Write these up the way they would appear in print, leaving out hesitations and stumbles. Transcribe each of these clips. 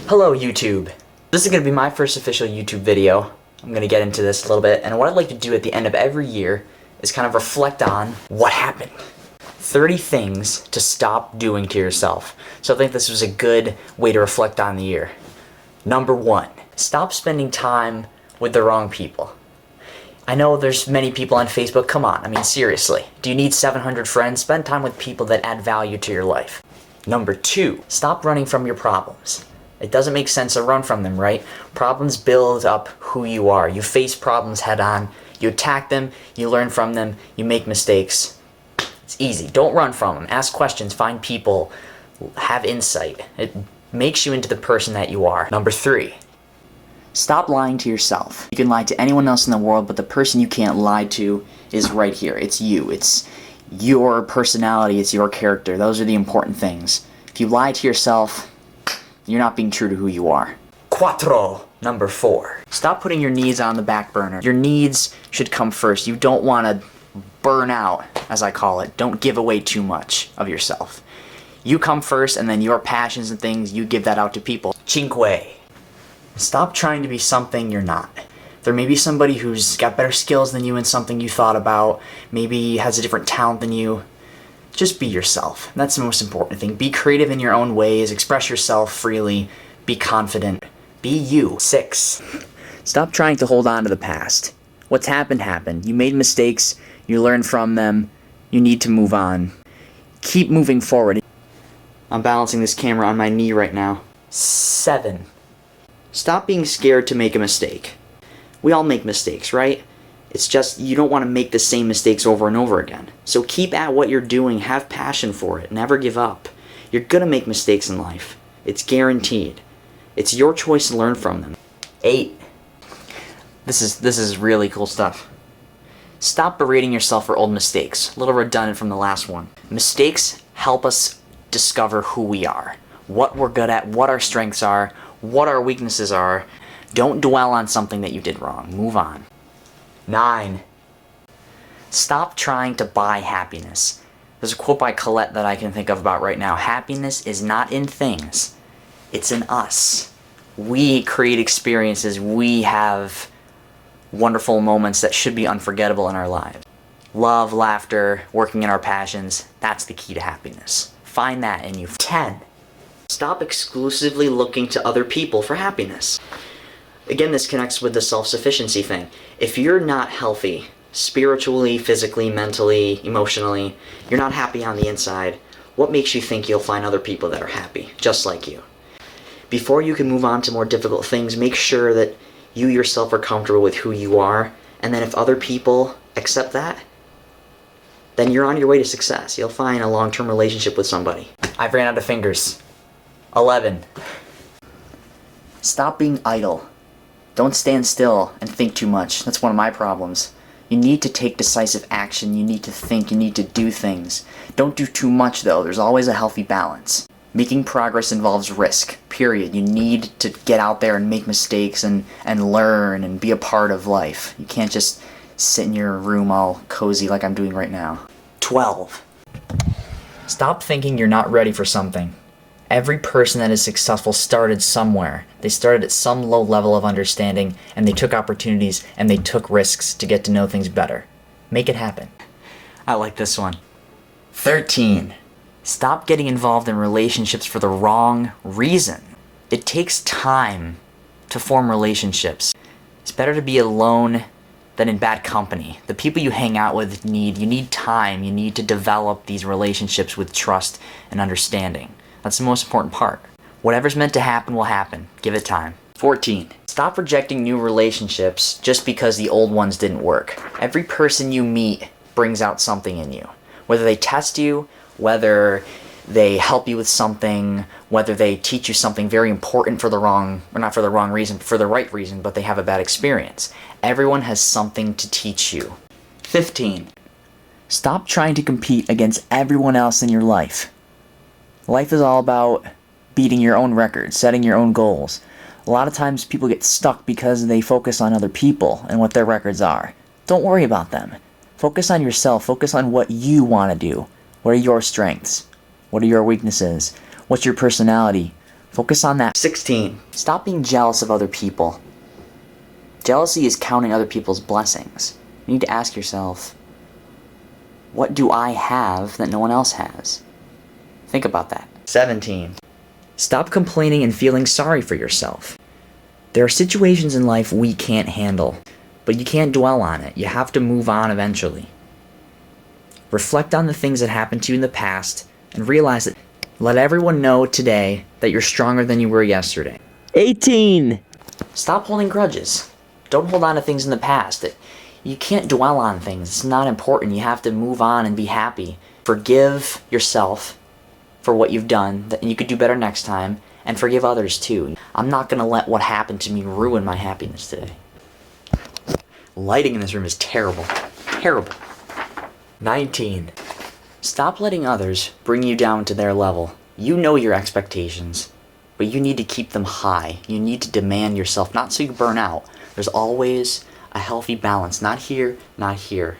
Hello YouTube. This is going to be my first official YouTube video. I'm going to get into this a little bit, and what I'd like to do at the end of every year is kind of reflect on what happened. 30 things to stop doing to yourself. So I think this was a good way to reflect on the year. Number 1, stop spending time with the wrong people. I know there's many people on Facebook, come on, I mean seriously. Do you need 700 friends? Spend time with people that add value to your life. Number 2, stop running from your problems. It doesn't make sense to run from them, right? Problems build up who you are. You face problems head on, you attack them, you learn from them, you make mistakes. It's easy. Don't run from them. Ask questions, find people, have insight. It makes you into the person that you are. Number 3, stop lying to yourself. You can lie to anyone else in the world, but the person you can't lie to is right here. It's you. It's your personality. It's your character. Those are the important things. If you lie to yourself, you're not being true to who you are. Number 4. Stop putting your needs on the back burner. Your needs should come first. You don't want to burn out, as I call it. Don't give away too much of yourself. You come first, and then your passions and things, you give that out to people. 5. Stop trying to be something you're not. There may be somebody who's got better skills than you in something you thought about, maybe has a different talent than you. Just be yourself. That's the most important thing. Be creative in your own ways, express yourself freely, be confident, be you. 6. Stop trying to hold on to the past. What's happened, happened. You made mistakes, you learned from them, you need to move on. Keep moving forward. I'm balancing this camera on my knee right now. 7. Stop being scared to make a mistake. We all make mistakes, right? It's just you don't want to make the same mistakes over and over again. So keep at what you're doing, have passion for it, never give up. You're gonna make mistakes in life. It's guaranteed. It's your choice to learn from them. 8. This is really cool stuff. Stop berating yourself for old mistakes. A little redundant from the last one. Mistakes help us discover who we are, what we're good at, what our strengths are, what our weaknesses are. Don't dwell on something that you did wrong. Move on. 9. Stop trying to buy happiness. There's a quote by Colette that I can think of about right now. Happiness is not in things. It's in us. We create experiences. We have wonderful moments that should be unforgettable in our lives. Love, laughter, working in our passions. That's the key to happiness. Find that in you. 10. Stop exclusively looking to other people for happiness. Again, this connects with the self-sufficiency thing. If you're not healthy, spiritually, physically, mentally, emotionally, you're not happy on the inside, what makes you think you'll find other people that are happy, just like you? Before you can move on to more difficult things, make sure that you yourself are comfortable with who you are, and then if other people accept that, then you're on your way to success. You'll find a long-term relationship with somebody. I've ran out of fingers. 11. Stop being idle. Don't stand still and think too much. That's one of my problems. You need to take decisive action. You need to think. You need to do things. Don't do too much, though. There's always a healthy balance. Making progress involves risk, period. You need to get out there and make mistakes and learn and be a part of life. You can't just sit in your room all cozy like I'm doing right now. 12. Stop thinking you're not ready for something. Every person that is successful started somewhere. They started at some low level of understanding, and they took opportunities and they took risks to get to know things better. Make it happen. I like this one. 13. Stop getting involved in relationships for the wrong reason. It takes time to form relationships. It's better to be alone than in bad company. The people you hang out with you need time. You need to develop these relationships with trust and understanding. That's the most important part. Whatever's meant to happen will happen. Give it time. 14. Stop rejecting new relationships just because the old ones didn't work. Every person you meet brings out something in you. Whether they test you, whether they help you with something, whether they teach you something very important for the wrong, or not for the wrong reason, but for the right reason, but they have a bad experience. Everyone has something to teach you. 15. Stop trying to compete against everyone else in your life. Life is all about beating your own records, setting your own goals. A lot of times people get stuck because they focus on other people and what their records are. Don't worry about them. Focus on yourself. Focus on what you want to do. What are your strengths? What are your weaknesses? What's your personality? Focus on that. 16. Stop being jealous of other people. Jealousy is counting other people's blessings. You need to ask yourself, what do I have that no one else has? Think about that. 17. Stop complaining and feeling sorry for yourself. There are situations in life we can't handle, but you can't dwell on it. You have to move on eventually. Reflect on the things that happened to you in the past and realize that let everyone know today that you're stronger than you were yesterday. 18. Stop holding grudges. Don't hold on to things in the past. You can't dwell on things. It's not important. You have to move on and be happy. Forgive yourself for what you've done, and you could do better next time, and forgive others too. I'm not going to let what happened to me ruin my happiness today. Lighting in this room is terrible. Terrible. 19. Stop letting others bring you down to their level. You know your expectations, but you need to keep them high. You need to demand yourself, not so you burn out. There's always a healthy balance. Not here, not here.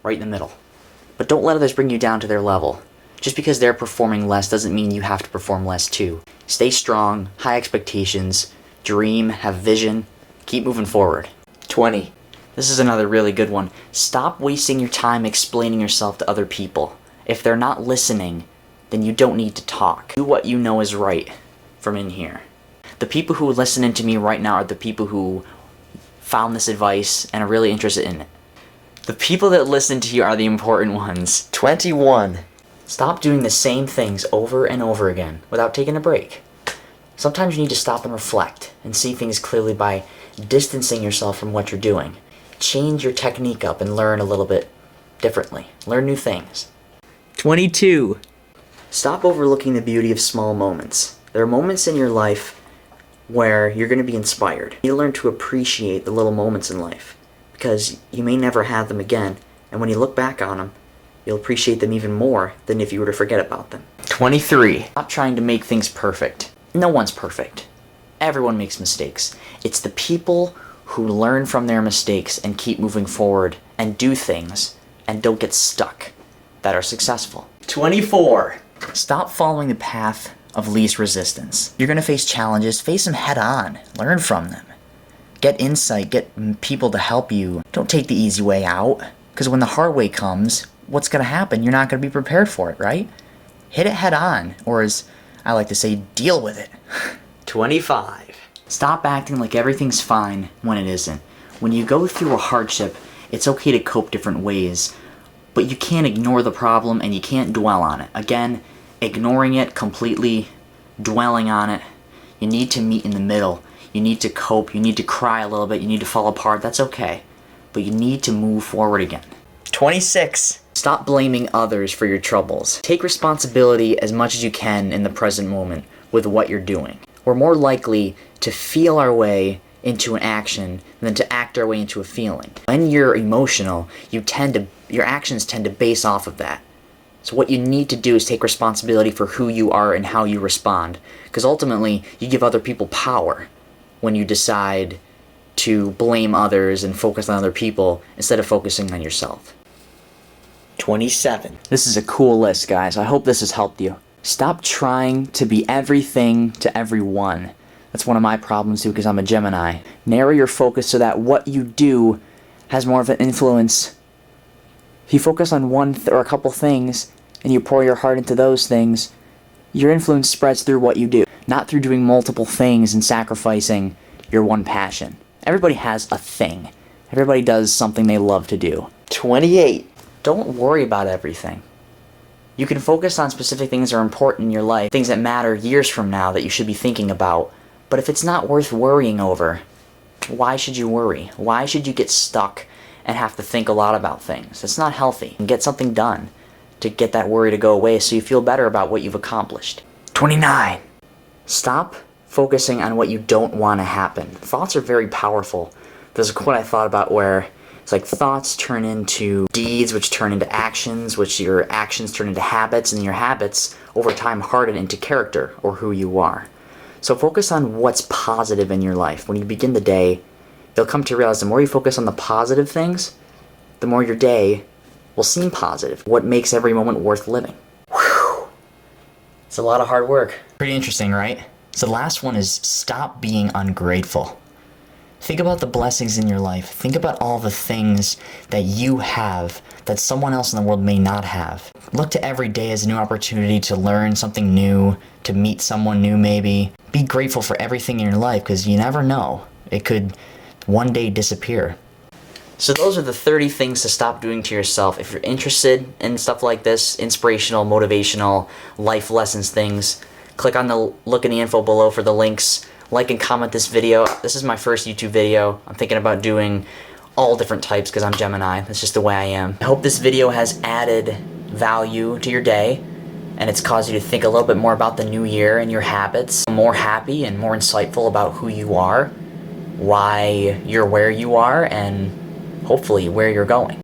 Right in the middle. But don't let others bring you down to their level. Just because they're performing less doesn't mean you have to perform less too. Stay strong, high expectations, dream, have vision, keep moving forward. 20. This is another really good one. Stop wasting your time explaining yourself to other people. If they're not listening, then you don't need to talk. Do what you know is right from in here. The people who are listening to me right now are the people who found this advice and are really interested in it. The people that listen to you are the important ones. 21. Stop doing the same things over and over again without taking a break. Sometimes you need to stop and reflect and see things clearly by distancing yourself from what you're doing. Change your technique up and learn a little bit differently. Learn new things. 22. Stop overlooking the beauty of small moments. There are moments in your life where you're going to be inspired. You learn to appreciate the little moments in life because you may never have them again, and when you look back on them, you'll appreciate them even more than if you were to forget about them. 23. Stop trying to make things perfect. No one's perfect. Everyone makes mistakes. It's the people who learn from their mistakes and keep moving forward and do things and don't get stuck that are successful. 24. Stop following the path of least resistance. You're going to face challenges, face them head on, learn from them. Get insight, get people to help you. Don't take the easy way out, because when the hard way comes, what's going to happen? You're not going to be prepared for it, right? Hit it head on, or as I like to say, deal with it. 25. Stop acting like everything's fine when it isn't. When you go through a hardship, it's okay to cope different ways, but you can't ignore the problem and you can't dwell on it. Again, ignoring it completely, dwelling on it, you need to meet in the middle. You need to cope, you need to cry a little bit, you need to fall apart, that's okay. But you need to move forward again. 26. Stop blaming others for your troubles. Take responsibility as much as you can in the present moment with what you're doing. We're more likely to feel our way into an action than to act our way into a feeling. When you're emotional, your actions tend to base off of that. So what you need to do is take responsibility for who you are and how you respond. Because ultimately, you give other people power when you decide to blame others and focus on other people instead of focusing on yourself. 27. This is a cool list, guys. I hope this has helped you. Stop trying to be everything to everyone. That's one of my problems too, because I'm a Gemini. Narrow your focus so that what you do has more of an influence. If you focus on one or a couple things and you pour your heart into those things, your influence spreads through what you do, not through doing multiple things and sacrificing your one passion. Everybody has a thing. Everybody does something they love to do. 28. Don't worry about everything. You can focus on specific things that are important in your life, things that matter years from now that you should be thinking about. But if it's not worth worrying over, why should you worry? Why should you get stuck and have to think a lot about things? It's not healthy. And get something done to get that worry to go away so you feel better about what you've accomplished. 29. Stop focusing on what you don't want to happen. Thoughts are very powerful. There's a quote I thought about where it's like thoughts turn into deeds, which turn into actions, which your actions turn into habits, and your habits over time harden into character or who you are. So focus on what's positive in your life. When you begin the day, you'll come to realize the more you focus on the positive things, the more your day will seem positive. What makes every moment worth living. Whew. It's a lot of hard work. Pretty interesting, right? So the last one is stop being ungrateful. Think about the blessings in your life. Think about all the things that you have that someone else in the world may not have. Look to every day as a new opportunity to learn something new, to meet someone new maybe. Be grateful for everything in your life because you never know. It could one day disappear. So those are the 30 things to stop doing to yourself. If you're interested in stuff like this, inspirational, motivational, life lessons things, click on the look in the info below for the links. Like and comment this video. This is my first YouTube video. I'm thinking about doing all different types because I'm Gemini. That's just the way I am. I hope this video has added value to your day and it's caused you to think a little bit more about the new year and your habits. More happy and more insightful about who you are, why you're where you are, and hopefully where you're going.